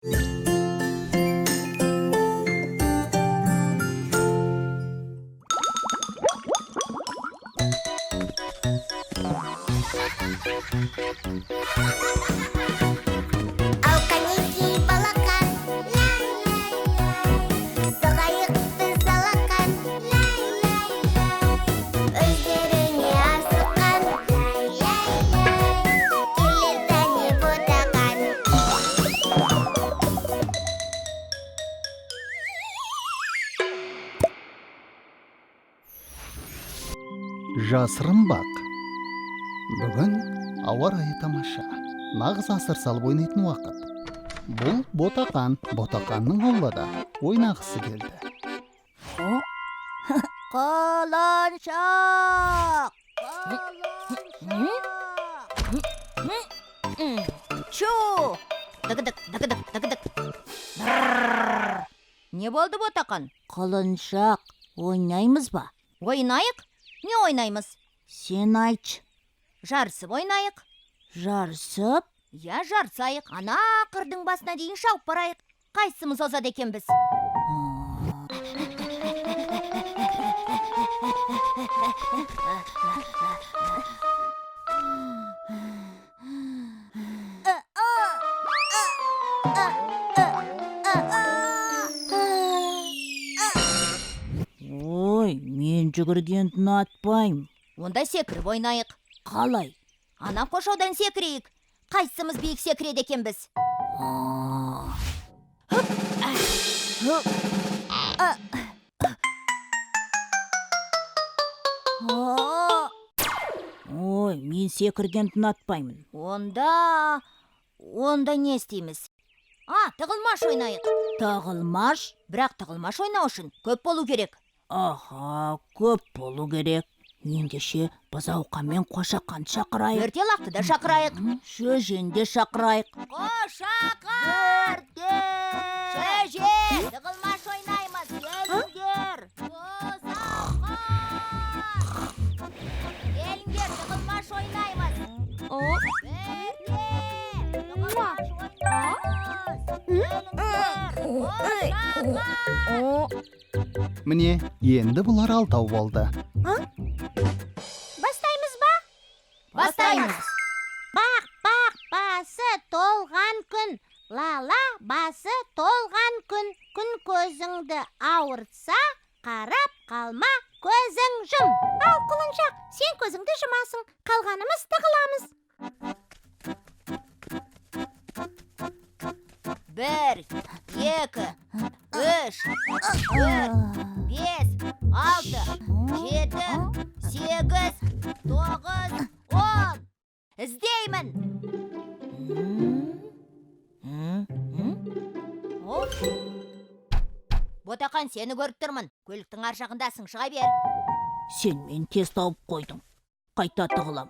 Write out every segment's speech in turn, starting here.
Алканики балакан, соғайық біз алақан, өздеріне асыққан, келеді не ботақан. Жасырын бақ. Бүгін ауа райы тамаша. Нағыз асыр салып ойнайтын уақыт. Бұл Ботақан. Ботақанның аулада ойнағысы келді. Қаланшақ! Чу! Дыгыдык. Не болды, Ботақан? Қаланшақ, ойнаймыз ба? Ойнайық? Не ойнаймыз? Сен айтшы. Жарысып ойнайық. Жарысып? Я жарысайық. Ана қырдың басына дейін шауып барайық. Қайсымыз озады екенбіз? Ой, мен жүгіргенді ұнатпаймын. Онда секіріп ойнайық. Қалай? Ана қошаудан секірейік. Қайсымыз биік секіреді екенбіз? Ой, мен секіргенді ұнатпаймын. Онда не істейміз? Тығылмаш ойнайық. Тағылмаш? Бірақ тығылмаш ойнау үшін көп болу керек. Аха, көп болу керек. Ендеше біз Ауқанмен Қошақан шақырайық. Өртелақты да шақырайық. Шөженде шақырайық. Қошақан! Шөже! Тығылмаш ойнаймыз, келіңдер! Келіңдер, тығылмаш ойнаймыз. Міне, енді бұлар алтау болды. Бастаймыз ба? Бастаймыз. Бақ, басы толған күн. Лала, басы толған күн. Күн көзіңді ауыртса, қарап қалма, көзің жұм. Ал құлыншақ, сен көзіңді жұмасың, қалғанымыз тығыламыз. 1, 2, 3, 4, 5, 6, 7, 8, 9, 10. Іздеймін. Ботақан, сені көріп тұрмын. Көліктің ар жағындасың, шыға бер. Сен мен тез тауып қойдың. Қайта тығылам.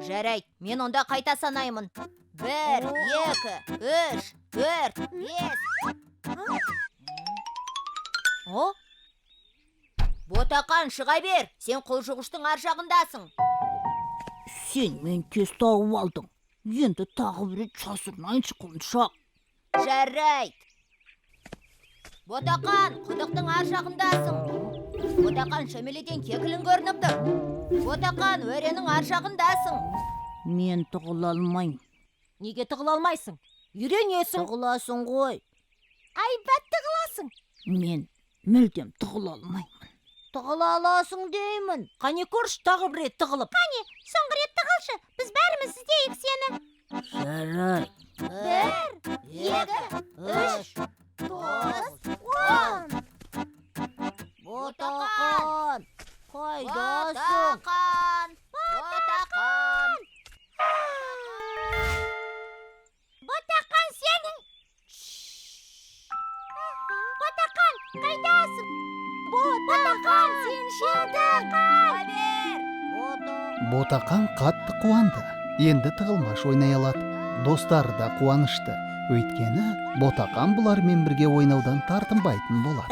Жарайды, мен онда қайта санаймын. 1, 2, 3, 4, 5. Ботақан, шыға бер. Сен құлжығыштың ар жағындасың. Сен мен тез тауып алдың. Енді тағы бір рет жасырмайыншы, Құлыншақ. Жарайды. Ботақан, құдықтың ар жағындасың. Ботақан, шөмеледен кекілін көрініп тұр. Ботақан, өренің ар жағындасың. Мен тығыла алмайым. Неге тығыла алмайсың? Үйренесің. Тығыласың ғой. Айбат тығыласың. Мен мүлдем тығыла алмаймын. Тығыла аласың деймін. Қане көрші тағы бір рет тығылып. Қане, соңғы рет тығылшы, біз бәріміз іздейік сені. Жарай. 1, 2, 3, 9, 10. Ботақан, қайдасың? Ботақан. Ботақан, сенің. Ботақан, қайдасың? Ботақан, сен шедің. Ботақан қатты қуанды. Енді тығылмаш ойнай алады. Достары да қуанышты. Өйткені Ботақан бұлармен бірге ойнаудан тартынбайтын болады.